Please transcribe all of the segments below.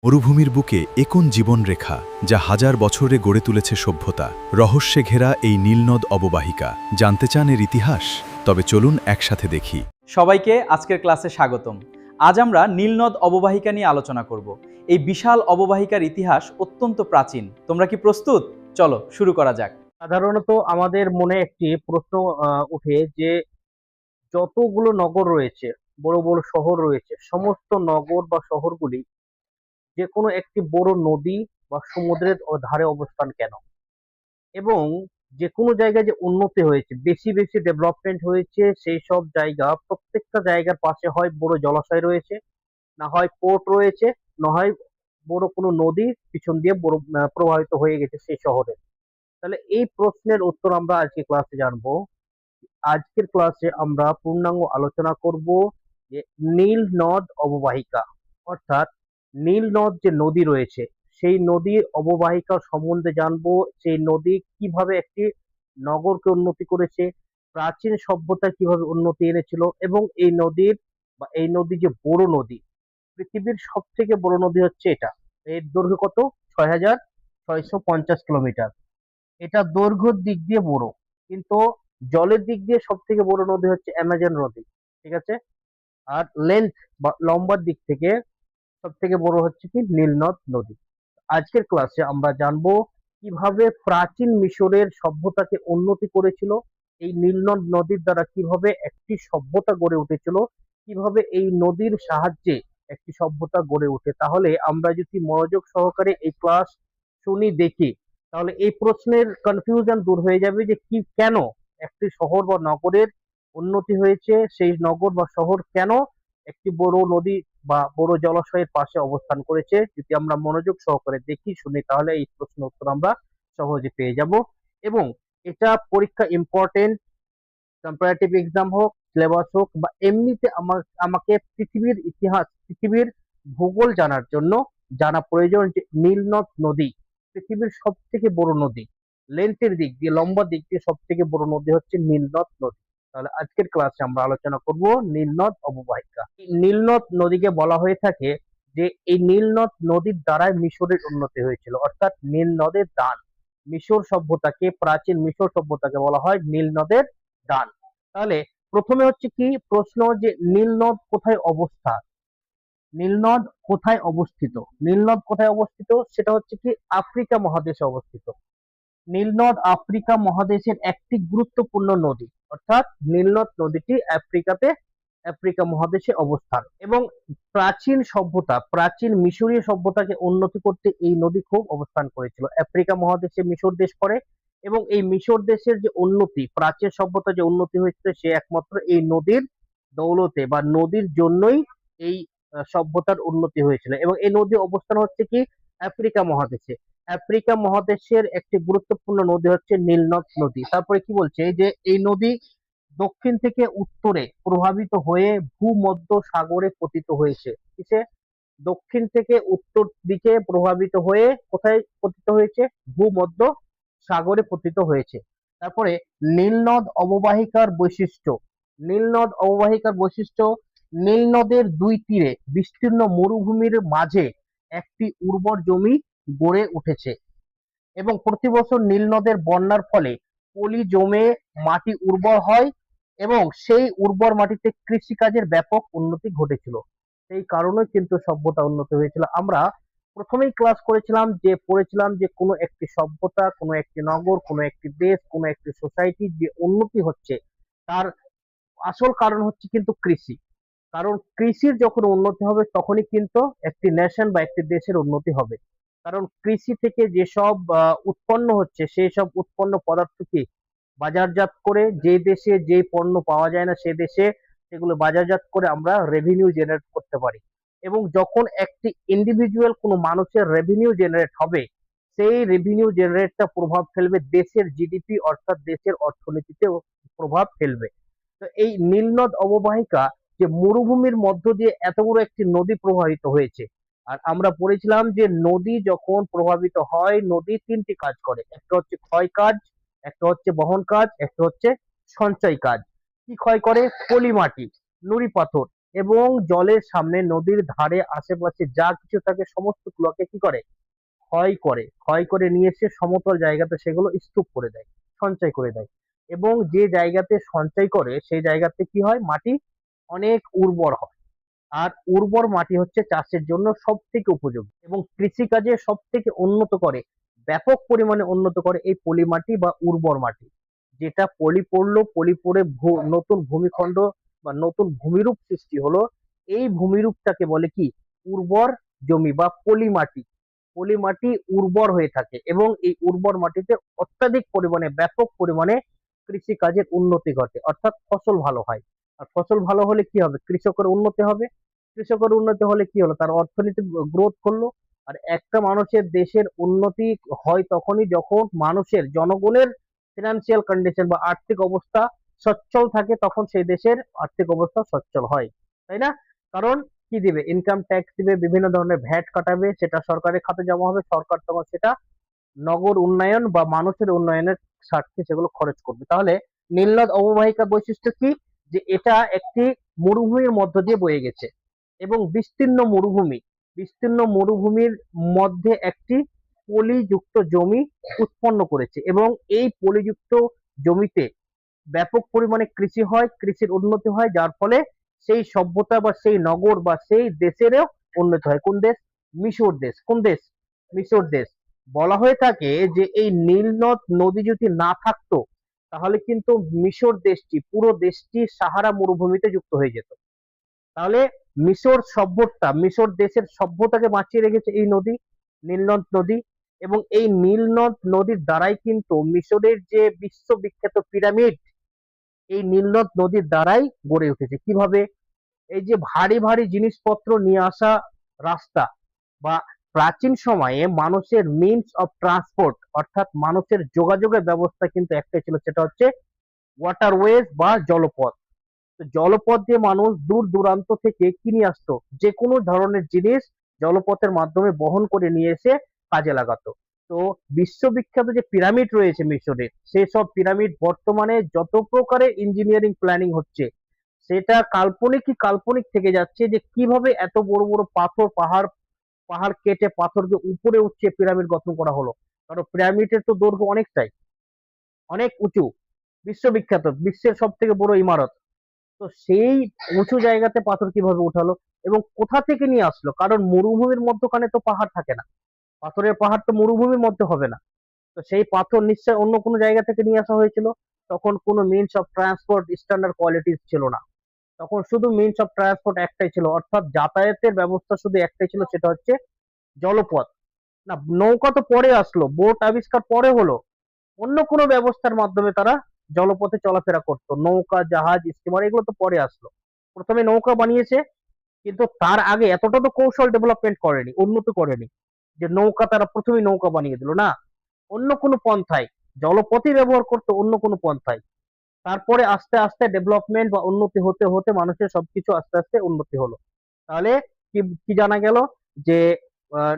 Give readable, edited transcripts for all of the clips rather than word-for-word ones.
মরুভূমির বুকে একোন জীবনরেখা যা হাজার বছরে গড়ে তুলেছে সভ্যতা, রহস্যে ঘেরা এই নীলনদ অববাহিকা। জানতে চান এর ইতিহাস? তবে চলুন একসাথে দেখি। সবাইকে আজকের ক্লাসে স্বাগতম। আজ আমরা নীলনদ অববাহিকা নিয়ে আলোচনা করব। এই বিশাল অববাহিকার ইতিহাস অত্যন্ত প্রাচীন। তোমরা কি প্রস্তুত? চলো শুরু করা যাক। সাধারণত আমাদের মনে একটি প্রশ্ন ওঠে যে যতগুলো নগর রয়েছে, বড় বড় শহর রয়েছে, সমস্ত নগর বা শহরগুলি যে কোনো একটি বড় নদী বা সমুদ্রের ধারে অবস্থান কেন? এবং যে কোনো জায়গায় যে উন্নতি হয়েছে, বেশি বেশি ডেভেলপমেন্ট হয়েছে, সেই সব জায়গা প্রত্যেকটা জায়গার পাশে হয় বড় জলাশয় রয়েছে, না হয় পোর্ট রয়েছে, না হয় বড় কোনো নদী পিছন দিয়ে বড় প্রবাহিত হয়ে গেছে সেই শহরে। তাহলে এই প্রশ্নের উত্তর আমরা আজকে ক্লাসে জানবো। আজকের ক্লাসে আমরা পূর্ণাঙ্গ আলোচনা করব যে নীল নদ অববাহিকা, অর্থাৎ নীল নদ যে নদী রয়েছে সেই নদীর অববাহিকা সম্বন্ধে জানবো। সেই নদী কিভাবে একটি নগরকে উন্নতি করেছে, প্রাচীন সভ্যতা কিভাবে উন্নতি এনেছিল, এবং এই নদী যে বড় নদী, পৃথিবীর সব থেকে বড় নদী হচ্ছে এটা। এর দৈর্ঘ্য কত? ৬,৬৫০ কিলোমিটার। এটা দৈর্ঘ্যের দিক দিয়ে বড়, কিন্তু জলের দিক দিয়ে সব থেকে বড় নদী হচ্ছে অ্যামাজন নদী। ঠিক আছে? আর লেন্থ বা লম্বার দিক থেকে সব থেকে বড় হচ্ছে কি নীলনদ নদী। আজকের ক্লাসে আমরা জানবো কিভাবে প্রাচীন মিশরের সভ্যতাকে উন্নতি করেছিল, এই নীলনদ নদীর দ্বারা কিভাবে একটি সভ্যতা গড়ে উঠেছিল, কিভাবে এই নদীর সাহায্যে একটি সভ্যতা গড়ে ওঠে। তাহলে আমরা যদি মনোযোগ সহকারে এই ক্লাস শুনি, দেখি, তাহলে এই প্রশ্নের কনফিউশন দূর হয়ে যাবে যে কি কেন একটি শহর বা নগরের উন্নতি হয়েছে, সেই নগর বা শহর কেন একটি বড় নদী বা বড় জলাশয়ের পাশে অবস্থান করেছে। যদি আমরা মনোযোগ সহকারে দেখি, শুনি, তাহলে এই প্রশ্নের উত্তর আমরা সহজে পেয়ে যাব। এবং এটা পরীক্ষা ইম্পর্টেন্ট, কম্পারেটিভ এক্সাম হোক, সিলেবাস হোক, বা এমনিতে আমাকে পৃথিবীর ইতিহাস, পৃথিবীর ভূগোল জানার জন্য জানা প্রয়োজন যে নীলনদ নদী পৃথিবীর সব থেকে বড় নদী। লেন্থের দিক দিয়ে, লম্বা দিক দিয়ে সব থেকে বড় নদী হচ্ছে নীলনদ নদী। তাহলে আজকের ক্লাসে আমরা আলোচনা করব নীলনদ অববাহিকা। এই নীলনদ নদীকে বলা হয়ে থাকে যে এই নীলনদ নদীর দ্বারাই মিশরের উন্নতি হয়েছিল, অর্থাৎ নীল নদের দান। মিশর সভ্যতাকে, প্রাচীন মিশর সভ্যতাকে বলা হয় নীল নদের দান। তাহলে প্রথমে হচ্ছে কি প্রশ্ন যে নীলনদ কোথায় অবস্থা, নীলনদ কোথায় অবস্থিত? নীলনদ কোথায় অবস্থিত সেটা হচ্ছে কি আফ্রিকা মহাদেশে অবস্থিত। নীলনদ আফ্রিকা মহাদেশের একটি গুরুত্বপূর্ণ নদী, অর্থাৎ নীলনদ নদীটি আফ্রিকা মহাদেশে অবস্থান। এবং প্রাচীন সভ্যতা, প্রাচীন মিশরীয় সভ্যতাকে উন্নতি করতে এই নদী খুব অবস্থান করেছিল। আফ্রিকা মহাদেশে মিশর দেশ পড়ে, এবং এই মিশর দেশের যে উন্নতি, প্রাচীন সভ্যতা যে উন্নতি হয়েছে, সে একমাত্র এই নদীর দৌলতে বা নদীর জন্যই এই সভ্যতার উন্নতি হয়েছিল। এবং এই নদী অবস্থান হচ্ছে কি আফ্রিকা মহাদেশে। আফ্রিকা মহাদেশের একটি গুরুত্বপূর্ণ নদী হচ্ছে নীলনদ নদী। তারপরে কি বলছে যে এই নদী দক্ষিণ থেকে উত্তরে প্রভাবিত হয়ে ভূমধ্য সাগরে পতিত হয়েছে। কিসে? দক্ষিণ থেকে উত্তর দিকে প্রভাবিত হয়ে কোথায় পতিত হয়েছে? ভূমধ্য সাগরে পতিত হয়েছে। তারপরে নীলনদ অববাহিকার বৈশিষ্ট্য। নীলনদ অববাহিকার বৈশিষ্ট্য: নীলনদের দুই তীরে বিস্তীর্ণ মরুভূমির মাঝে একটি উর্বর জমি গড়ে উঠেছে, এবং প্রতি বছর নীলনদের বন্যার ফলে পলি জমে মাটি উর্বর হয়, এবং সেই উর্বর মাটিতে কৃষিকাজের ব্যাপক উন্নতি ঘটেছিল। সেই কারণে কিন্তু সভ্যতা উন্নতি হয়েছিল। আমরা প্রথমেই ক্লাস পড়েছিলাম যে কোনো একটি সভ্যতা, কোনো একটি নগর, কোনো একটি দেশ, কোনো একটি সোসাইটি যে উন্নতি হচ্ছে, তার আসল কারণ হচ্ছে কিন্তু কৃষি। কারণ কৃষির যখন উন্নতি হবে তখনই কিন্তু একটি নেশন বা একটি দেশের উন্নতি হবে। কারণ কৃষি থেকে যেসব উৎপন্ন হচ্ছে, সেই সব উৎপন্ন পদার্থকে বাজারজাত করে, যে দেশে যে পণ্য পাওয়া যায় না সে দেশে সেগুলো বাজারজাত করে আমরা রেভিনিউ জেনারেট করতে পারি। এবং যখন একটি ইন্ডিভিজুয়াল কোনো মানুষের রেভিনিউ জেনারেট হবে, সেই রেভিনিউ জেনারেটটা প্রভাব ফেলবে দেশের জিডিপি, অর্থাৎ দেশের অর্থনীতিতে প্রভাব ফেলবে। তো এই নীলনদ অববাহিকা যে মরুভূমির মধ্য দিয়ে এত বড় একটি নদী প্রবাহিত হয়েছে। আর আমরা পড়েছিলাম যে নদী যখন প্রভাবিত হয়, নদী তিনটি কাজ করে: একটা হচ্ছে ক্ষয় কাজ, একটা হচ্ছে বহন কাজ, একটা হচ্ছে সঞ্চয় কাজ। কি ক্ষয় করে? পলি মাটি, নুড়ি পাথর, এবং জলের সামনে নদীর ধারে আশেপাশে যা কিছু থাকে সমস্ত গুলোকে কি করে, ক্ষয় করে নিয়ে এসে সমতল জায়গাতে সেগুলো স্তূপ করে দেয়, সঞ্চয় করে দেয়। এবং যে জায়গাতে সঞ্চয় করে সেই জায়গাতে কি হয়, মাটি অনেক উর্বর হয়। আর উর্বর মাটি হচ্ছে চাষের জন্য সব থেকে উপযোগী এবং কৃষিকাজে সব থেকে উন্নত করে, ব্যাপক পরিমাণে উন্নত করে এই পলি মাটি বা উর্বর মাটি। যেটা পলি পড়লো, পলি পড়ে নতুন ভূমিখণ্ড বা নতুন ভূমিরূপ সৃষ্টি হলো, এই ভূমিরূপটাকে বলে কি, উর্বর জমি বা পলি মাটি। পলি মাটি উর্বর হয়ে থাকে এবং এই উর্বর মাটিতে অত্যাধিক পরিমাণে, ব্যাপক পরিমাণে কৃষিকাজের উন্নতি ঘটে, অর্থাৎ ফসল ভালো হয়। আর ফসল ভালো হলে কি হবে, কৃষকের উন্নতি হবে। কৃষকের উন্নতি হলে কি হলো, তার অর্থনৈতিক গ্রোথ করলো। আর একটা মানুষের দেশের উন্নতি হয় তখনই যখন মানুষের, জনগণের ফিনান্সিয়াল কন্ডিশন বা আর্থিক অবস্থা সচ্ছল থাকে, তখন সেই দেশের আর্থিক অবস্থা সচ্ছল হয়, তাই না? কারণ কি দিবে, ইনকাম ট্যাক্স দিবে, বিভিন্ন ধরনের ভ্যাট কাটাবে, সেটা সরকারের খাতে জমা হবে, সরকার তখন সেটা নগর উন্নয়ন বা মানুষের উন্নয়নের স্বার্থে সেগুলো খরচ করবে। তাহলে নীলনদ অববাহিকা বৈশিষ্ট্য কি, যে এটা একটি মরুভূমির মধ্য দিয়ে বয়ে গেছে এবং বিস্তীর্ণ মরুভূমির মধ্যে একটি পলিযুক্ত জমি উৎপন্ন করেছে এবং এই পলিযুক্ত জমিতে ব্যাপক পরিমাণে কৃষি হয়, কৃষির উন্নতি হয়, যার ফলে সেই সভ্যতা বা সেই নগর বা সেই দেশেরও উন্নতি হয়। কোন দেশ? মিশর দেশ। কোন দেশ? মিশর দেশ। বলা হয়ে থাকে যে এই নীলনদ নদী যদি না থাকতো তাহলে কিন্তু মিশর দেশটি, পুরো দেশটি সাহারা মরুভূমিতে যুক্ত হয়ে যেত। তাহলে মিশর দেশের সভ্যতাকে বাঁচিয়ে রেখেছে এই নদী, নীলনদ নদী। এবং এই নীলনদ নদীর দ্বারাই কিন্তু মিশরের যে বিশ্ববিখ্যাত পিরামিড, এই নীলনদ নদীর দ্বারাই গড়ে উঠেছে। কিভাবে? এই যে ভারী ভারী জিনিসপত্র নিয়ে আসা রাস্তা বা প্রাচীন সময়ে মানুষের মিনস অফ ট্রান্সপোর্ট, অর্থাৎ মানুষের যোগাযোগের ব্যবস্থা কিন্তু একটাই ছিল, সেটা হচ্ছে ওয়াটারওয়েজ বা জলপথ। তো জলপথ দিয়ে মানুষ দূর দূরান্ত থেকে কি নিয়ে আসতো, যে কোনো ধরনের জিনিস জলপথের মাধ্যমে বহন করে নিয়ে এসে কাজে লাগাতো। তো বিশ্ববিখ্যাত যে পিরামিড রয়েছে মিশরের, সেসব পিরামিড বর্তমানে যত প্রকারের ইঞ্জিনিয়ারিং প্ল্যানিং হচ্ছে, সেটা কাল্পনিক থেকে যাচ্ছে, যে কিভাবে এত বড় বড় পাথর, পাহাড় পাহাড় কেটে পাথরকে উপরে উঠিয়ে পিরামিড গঠন করা হলো। কারণ পিরামিডের তো দৈর্ঘ্য অনেকটাই, অনেক উঁচু, বিশ্ববিখ্যাত, বিশ্বের সব থেকে বড় ইমারত। তো সেই উঁচু জায়গাতে পাথর কিভাবে উঠালো এবং কোথা থেকে নিয়ে আসলো? কারণ মরুভূমির মধ্যখানে তো পাহাড় থাকে না, পাথরের পাহাড় তো মরুভূমির মধ্যে হবে না। তো সেই পাথর নিশ্চয় অন্য কোনো জায়গা থেকে নিয়ে আসা হয়েছিল। তখন কোনো মিনস অফ ট্রান্সপোর্ট স্ট্যান্ডার্ড কোয়ালিটির ছিল না, তখন শুধু মিনস অফ ট্রান্সপোর্ট একটাই ছিল, অর্থাৎ যাতায়াতের ব্যবস্থা শুধু একটাই ছিল, সেটা হচ্ছে জলপথ। না, নৌকা তো পরে আসলো, বোট আবিষ্কার পরে হলো। অন্য কোনো ব্যবস্থার মাধ্যমে তারা জলপথে চলাফেরা করতো, নৌকা, জাহাজ, স্টিমার এগুলো তো পরে আসলো। প্রথমে নৌকা বানিয়েছে, কিন্তু তার আগে এতটা তো কৌশল ডেভেলপমেন্ট করেনি, উন্নত করেনি, যে নৌকা তারা প্রথমেই নৌকা বানিয়ে দিল না। অন্য কোনো পন্থায়, জলপথই ব্যবহার করতো, অন্য কোনো পন্থায়। তারপরে আস্তে আস্তে ডেভেলপমেন্ট বা উন্নতি হতে হতে মানুষের সবকিছু আস্তে আস্তে উন্নতি হলো। তাহলে কি কি জানা গেল, যে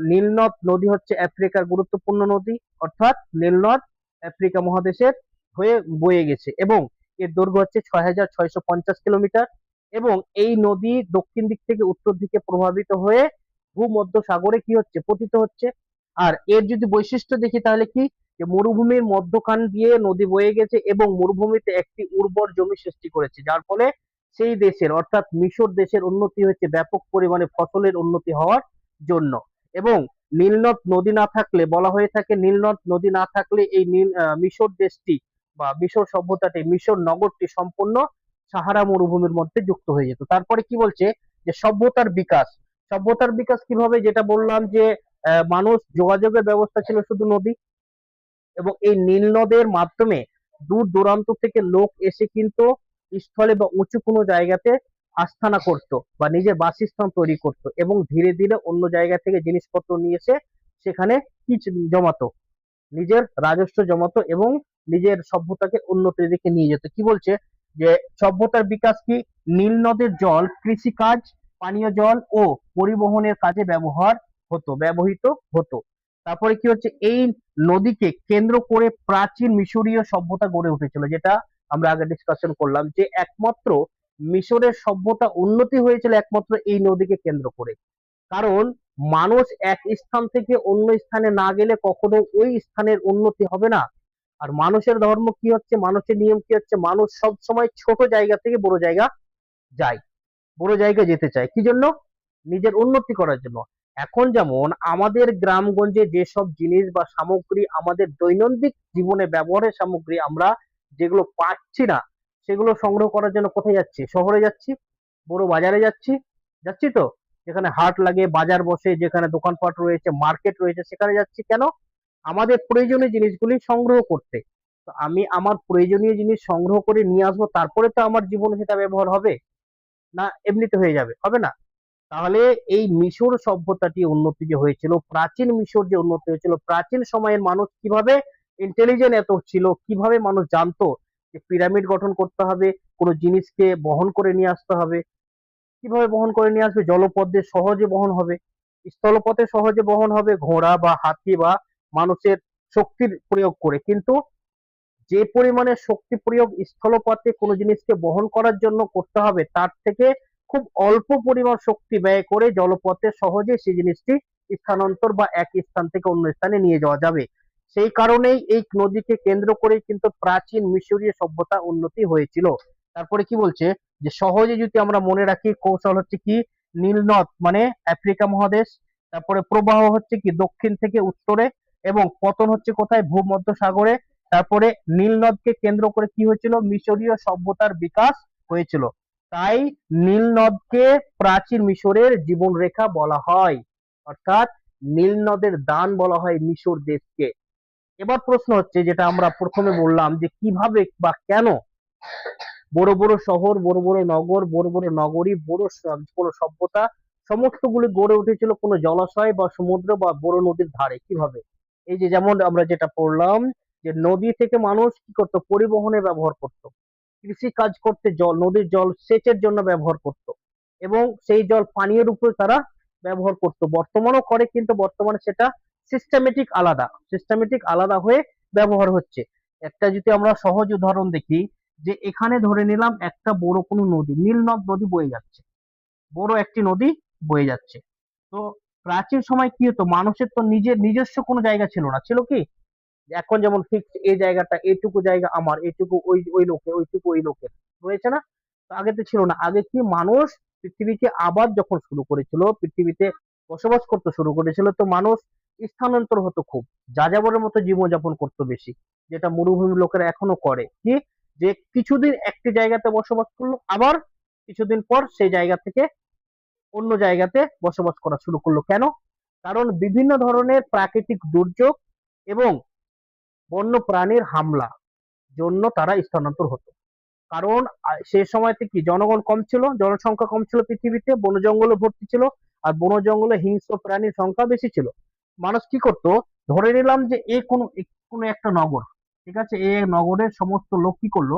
নীলনদ নদী হচ্ছে আফ্রিকার গুরুত্বপূর্ণ নদী, অর্থাৎ নীলনদ আফ্রিকা মহাদেশের হয়ে বয়ে গেছে এবং এর দৈর্ঘ্য হচ্ছে ৬,৬৫০ কিলোমিটার। এবং এই নদী দক্ষিণ দিক থেকে উত্তর দিকে প্রভাবিত হয়ে ভূমধ্যসাগরে কি হচ্ছে, পতিত হচ্ছে। আর এর যদি বৈশিষ্ট্য দেখি তাহলে কি, যে মরুভূমির মধ্যখান দিয়ে নদী বয়ে গেছে এবং মরুভূমিতে একটি উর্বর জমি সৃষ্টি করেছে, যার ফলে সেই দেশের, অর্থাৎ মিশর দেশের উন্নতি হয়েছে ব্যাপক পরিমাণে ফসলের উন্নতি হওয়ার জন্য। এবং নীলনদ নদী না থাকলে, বলা হয়ে থাকে নীলনদ নদী না থাকলে এই মিশর দেশটি বা মিশর সভ্যতাটি, মিশর নগরটি সম্পূর্ণ সাহারা মরুভূমির মধ্যে যুক্ত হয়ে যেত। তারপরে কি বলছে, যে সভ্যতার বিকাশ কিভাবে, যেটা বললাম যে মানুষ যোগাযোগের ব্যবস্থা ছিল শুধু নদী, এবং এই নীল নদের মাধ্যমে দূর দূরান্ত থেকে লোক এসে কিন্তু স্থলে বা উঁচু কোনো জায়গাতে আস্থানা করত বা নিজের বাসস্থান তৈরি করত এবং ধীরে ধীরে অন্য জায়গা থেকে জিনিসপত্র নিয়ে এসে সেখানে কি জমাতো, নিজের রাজস্ব জমাতো এবং নিজের সভ্যতাকে উন্নতির দিকে নিয়ে যেত। কি বলছে, যে সভ্যতার বিকাশ কি, নীল নদের জল কৃষিকাজ, পানীয় জল ও পরিবহনের কাজে ব্যবহৃত হতো। তারপরে কি হচ্ছে, এই নদীকে কেন্দ্র করে প্রাচীন মিশরীয় সভ্যতা গড়ে উঠেছিল, যেটা আমরা আগে ডিসকাশন করলাম, যে একমাত্র মিশরের সভ্যতা উন্নতি হয়েছিল একমাত্র এই নদীকে কেন্দ্র করে। কারণ মানুষ এক স্থান থেকে অন্য স্থানে না গেলে কখনো ওই স্থানের উন্নতি হবে না। আর মানুষের ধর্ম কি হচ্ছে, মানুষের নিয়ম কি হচ্ছে, মানুষ সব সময় ছোট জায়গা থেকে বড় জায়গা যায়, বড় জায়গায় যেতে চায়, কি জন্য? নিজের উন্নতি করার জন্য। এখন যেমন আমাদের গ্রামগঞ্জে যেসব জিনিস বা সামগ্রী, আমাদের দৈনন্দিন জীবনে ব্যবহারের সামগ্রী আমরা যেগুলো পাচ্ছি না, সেগুলো সংগ্রহ করার জন্য কোথায় যাচ্ছি? শহরে যাচ্ছি, বড় বাজারে যাচ্ছি, যাচ্ছি তো, যেখানে হাট লাগে, বাজার বসে, যেখানে দোকানপাট রয়েছে, মার্কেট রয়েছে, সেখানে যাচ্ছি কেন? আমাদের প্রয়োজনীয় জিনিসগুলি সংগ্রহ করতে। তো আমি আমার প্রয়োজনীয় জিনিস সংগ্রহ করে নিয়ে আসবো, তারপরে তো আমার জীবনে সেটা ব্যবহার হবে, না এমনিতে হয়ে যাবে? হবে না। তাহলে এই মিশর সভ্যতাটি উন্নতি যে হয়েছিল, প্রাচীন মিশর যে উন্নতি হয়েছিল, প্রাচীন সময়ের মানুষ কিভাবে ইন্টেলিজেন্ট এত ছিল, কিভাবে মানুষ জানতো যে পিরামিড গঠন করতে হবে, কোনো জিনিসকে বহন করে নিয়ে আসতে হবে, কিভাবে বহন করে নিয়ে আসবে? জলপথে সহজে বহন হবে, স্থলপথে সহজে বহন হবে, ঘোড়া বা হাতি বা মানুষের শক্তির প্রয়োগ করে। কিন্তু যে পরিমাণে শক্তি প্রয়োগ স্থলপথে কোনো জিনিসকে বহন করার জন্য করতে হবে, তার থেকে খুব অল্প পরিমাণ শক্তি ব্যয় করে জলপথে সহজে সেই জিনিসটি স্থানান্তর বা এক স্থান থেকে অন্য স্থানে নিয়ে যাওয়া যাবে। সেই কারণেই এই নদীকে কেন্দ্র করেই কিন্তু প্রাচীন মিশরীয় সভ্যতা উন্নতি হয়েছিল। তারপরে কি বলছে, যে সহজে যদি আমরা মনে রাখি, কৌশল হচ্ছে কি, নীল নদ মানে আফ্রিকা মহাদেশ, তারপরে প্রবাহ হচ্ছে কি দক্ষিণ থেকে উত্তরে, এবং পতন হচ্ছে কোথায়? ভূমধ্য সাগরে। তারপরে নীল নদকে কেন্দ্র করে কি হয়েছিল? মিশরীয় সভ্যতার বিকাশ হয়েছিল। তাই নীল নদকে প্রাচীন মিশরের জীবন রেখা বলা হয়, অর্থাৎ নীল নদের দান বলা হয় মিশর দেশকে। এবার প্রশ্ন হচ্ছে, যেটা আমরা প্রথমে বললাম, যে কিভাবে বা কেন বড় বড় শহর, বড় বড় নগর, বড় বড় নগরী, বড় সভ্যতা সমস্তগুলি গড়ে উঠেছিল কোনো জলাশয় বা সমুদ্র বা বড় নদীর ধারে? কিভাবে? এই যে যেমন আমরা যেটা পড়লাম, যে নদী থেকে মানুষ কি করতো? পরিবহনে ব্যবহার করত, কৃষি কাজ করতে জল, নদীর জল সেচের জন্য ব্যবহার করত, এবং সেই জল পানীয় রূপে তারা ব্যবহার করত। বর্তমানেও করে, কিন্তু বর্তমানে সেটা সিস্টেমেটিক আলাদা হয়ে ব্যবহার হচ্ছে। একটা যদি আমরা সহজ উদাহরণ দেখি, যে এখানে ধরে নিলাম একটা বড় কোনো নদী, নীলনদ নদী বয়ে যাচ্ছে, বড় একটি নদী বয়ে যাচ্ছে। তো প্রাচীন সময় কি হতো? মানুষের তো নিজস্ব কোনো জায়গা ছিল না, ছিল কি? এখন যেমন ফিক্সড এই জায়গাটা, এইটুকু জায়গা আমার, এইটুকু ওই ওই লোকের, ওইটুকু ওই লোকের, রয়েছে না? তো আগে তো ছিল না। আগে কি মানুষ পৃথিবীকে আবাদ যখন শুরু করেছিল, পৃথিবীতে বসবাস করতে শুরু করেছিল, তো মানুষ স্থানান্তর হতো খুব, যাযাবরের মতো জীবনযাপন করতো বেশি, যেটা মরুভূমির লোকেরা এখনো করে। কি, যে কিছুদিন একটি জায়গাতে বসবাস করলো, আবার কিছুদিন পর সেই জায়গা থেকে অন্য জায়গাতে বসবাস করা শুরু করলো। কেন? কারণ বিভিন্ন ধরনের প্রাকৃতিক দুর্যোগ এবং বন্য প্রাণীর হামলা জন্য তারা স্থানান্তর হতো। কারণ সে সময়তে কি জনগণ কম ছিল, জনসংখ্যা কম ছিল পৃথিবীতে, বন জঙ্গলে ভর্তি ছিল, আর বন জঙ্গলে হিংস্র প্রাণীর সংখ্যা বেশি ছিল। মানুষ কি করতো? ধরে নিলাম যে কোনো একটা নগর, ঠিক আছে, এই নগরের সমস্ত লোক কি করলো?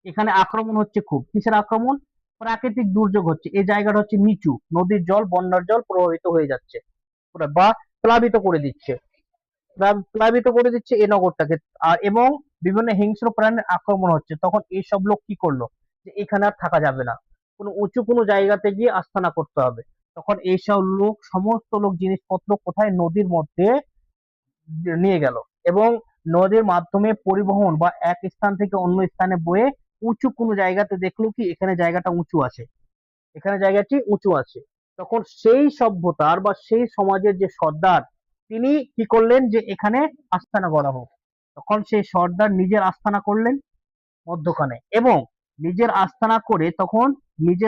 এখানে আক্রমণ হচ্ছে খুব, কিসের আক্রমণ? প্রাকৃতিক দুর্যোগ হচ্ছে, এই জায়গাটা হচ্ছে নিচু, নদীর জল, বন্যার জল প্রভাবিত হয়ে যাচ্ছে পুরো, বা প্লাবিত করে দিচ্ছে, প্লাবিত করে দিচ্ছে এই নগরটাকে। আর এবং বিভিন্ন হিংস্র প্রাণীর আক্রমণ হচ্ছে, তখন এইসব লোক কি করলো? যে এখানে আর থাকা যাবে না, কোনো উঁচু কোনো জায়গাতে গিয়ে আস্তানা করতে হবে। তখন এইসব লোক, সমস্ত লোক জিনিসপত্র কোথায়? নদীর মধ্যে নিয়ে গেল, এবং নদীর মাধ্যমে পরিবহন বা এক স্থান থেকে অন্য স্থানে বয়ে উঁচু কোনো জায়গাতে দেখলো কি এখানে জায়গাটা উঁচু আছে, এখানে জায়গাটি উঁচু আছে। তখন সেই সভ্যতার বা সেই সমাজের যে সর্দার, তিনি কি করলেন? যে এখানে আস্তানা গড়া হোক। তখন সেই সর্দার নিজের আস্তানা করলেন মধ্যখানে, এবং নিজের আস্তানা করে তখন নিজে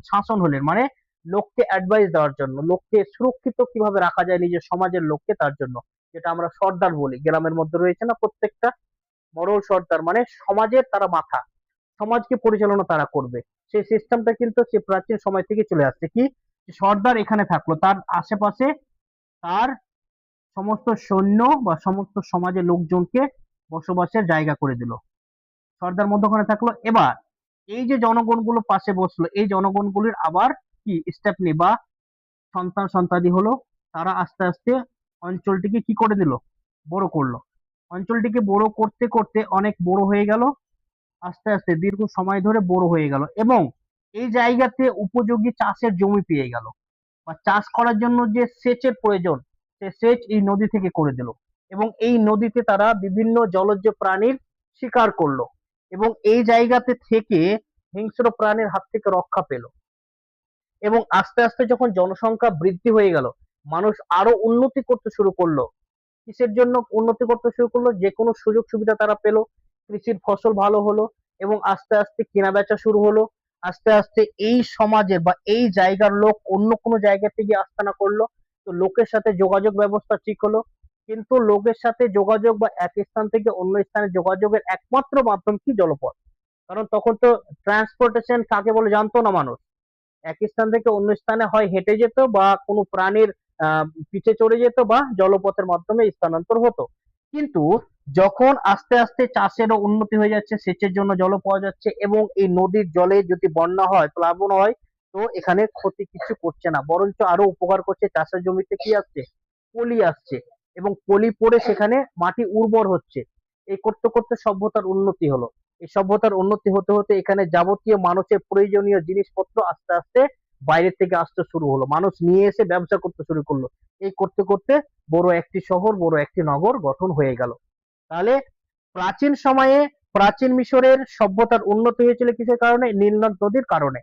শাসন হলেন, মানে লোককে অ্যাডভাইস দেওয়ার জন্য, লোককে সুরক্ষিত কিভাবে রাখা যায় নিজের সমাজের লোককে, তার জন্য, যেটা আমরা সর্দার বলি। গ্রামের মধ্যে রয়েছে না প্রত্যেকটা মোড়ল সর্দার, মানে সমাজের তারা মাথা, সমাজকে পরিচালনা তারা করবে। সেই সিস্টেমটা কিন্তু সে প্রাচীন সময় থেকে চলে আসছে। কি, সর্দার এখানে থাকলো, তার আশেপাশে তার সমস্ত সৈন্য বা সমস্ত সমাজের লোকজনকে বসবাসের জায়গা করে দিল, সর্দার মধ্যখানে থাকলো। এবার এই যে জনগণগুলো পাশে বসলো, এই জনগণগুলির আবার কি স্টেপ বা সন্তানাদি হলো, তারা আস্তে আস্তে অঞ্চলটিকে কি করে দিল? বড় করলো। অঞ্চলটিকে বড় করতে করতে অনেক বড় হয়ে গেল, আস্তে আস্তে দীর্ঘ সময় ধরে বড় হয়ে গেল এবং এই জায়গাতে উপযোগী চাষের জমি পেয়ে গেল বা চাষ করার জন্য যে সেচের প্রয়োজন সে সেচ এই নদী থেকে করে দিল এবং এই নদীতে তারা বিভিন্ন জলজ প্রাণীর শিকার করলো এবং এই জায়গাতে থেকে হিংস্র প্রাণীর হাত থেকে রক্ষা পেল এবং আস্তে আস্তে যখন জনসংখ্যা বৃদ্ধি হয়ে গেল মানুষ আরো উন্নতি করতে শুরু করলো। কিসের জন্য উন্নতি করতে শুরু করলো? যে কোনো সুযোগ সুবিধা তারা পেলো, কৃষির ফসল ভালো হলো এবং আস্তে আস্তে কেনা বেচা শুরু হলো। আস্তে আস্তে এই সমাজের বা এই জায়গার লোক অন্য কোনো জায়গা থেকে আস্তানা করলো, তো লোকের সাথে যোগাযোগ ব্যবস্থা ঠিক হলো। কিন্তু লোকের সাথে যোগাযোগ বা এক স্থান থেকে অন্য স্থানে যোগাযোগের একমাত্র মাধ্যম কি? জলপথ। কারণ তখন তো ট্রান্সপোর্টেশন কাকে বলে জানতো না মানুষ। এক স্থান থেকে অন্য স্থানে হয় হেঁটে যেত বা কোনো প্রাণীর পিঠে চড়ে যেত বা জলপথের মাধ্যমে স্থানান্তর হতো। কিন্তু যখন আস্তে আস্তে চাষেরও উন্নতি হয়ে যাচ্ছে, সেচের জন্য জল পাওয়া যাচ্ছে এবং এই নদীর জলে যদি বন্যা হয়, প্লাবন হয়, তো এখানে ক্ষতি কিছু করছে না, বরঞ্চ আরো উপকার করছে। চাষের জমিতে কি আসছে? পলি আসছে এবং পলি পড়ে সেখানে মাটি উর্বর হচ্ছে। এই করতে করতে সভ্যতার উন্নতি হলো। এই সভ্যতার উন্নতি হতে হতে এখানে যাবতীয় মানুষের প্রয়োজনীয় জিনিসপত্র আস্তে আস্তে বাইরে থেকে আসতে শুরু হলো, মানুষ নিয়ে এসে ব্যবসা করতে শুরু করলো। এই করতে করতে বড় একটি শহর, বড় একটি নগর গঠন হয়ে গেল। তাহলে প্রাচীন সময়ে প্রাচীন মিশরের সভ্যতার উন্নতি হয়েছিল কিসের কারণে? নীলনদ নদীর কারণে।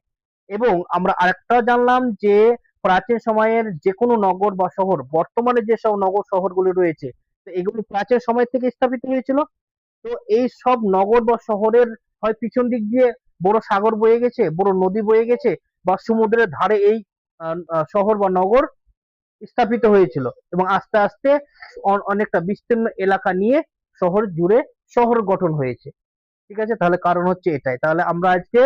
এবং আমরা আরেকটা জানলাম যে প্রাচীন সময়ের যে কোনো নগর বা শহর, বর্তমানে যেসব নগর শহরগুলি রয়েছে, তো এগুলি প্রাচীন সময় থেকে স্থাপিত হয়েছিল। তো এই সব নগর বা শহরের হয় পিছন দিক দিয়ে বড় সাগর বয়ে গেছে, বড় নদী বয়ে গেছে বা সমুদ্রের ধারে এই শহর বা নগর স্থাপিত হয়েছিল এবং আস্তে আস্তে অনেকটা বিস্তীর্ণ এলাকা নিয়ে শহর জুড়ে শহর গঠন হয়েছে। ঠিক আছে, তাহলে কারণ হচ্ছে এটাই। তাহলে আমরা আজকে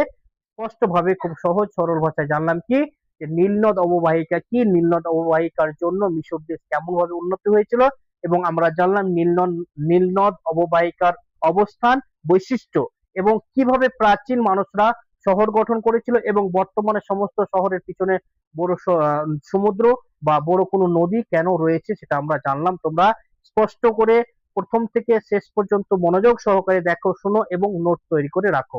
স্পষ্টভাবে খুব সহজ সরল ভাষায় জানলাম কি, যে নীলনদ অববাহিকা কি, নীলনদ অববাহিকার জন্য মিশর দেশ কেমন ভাবে উন্নতি হয়েছিল এবং আমরা জানলাম নীলনদ নীলনদ অববাহিকার অবস্থান, বৈশিষ্ট্য এবং কিভাবে প্রাচীন মানুষরা শহর গঠন করেছিল এবং বর্তমানে সমস্ত শহরের পিছনে বড় সমুদ্র বা বড় কোনো নদী কেন রয়েছে সেটা আমরা জানলাম। তোমরা স্পষ্ট করে প্রথম থেকে শেষ পর্যন্ত মনোযোগ সহকারে দেখো, শোনো এবং নোট তৈরি করে রাখো।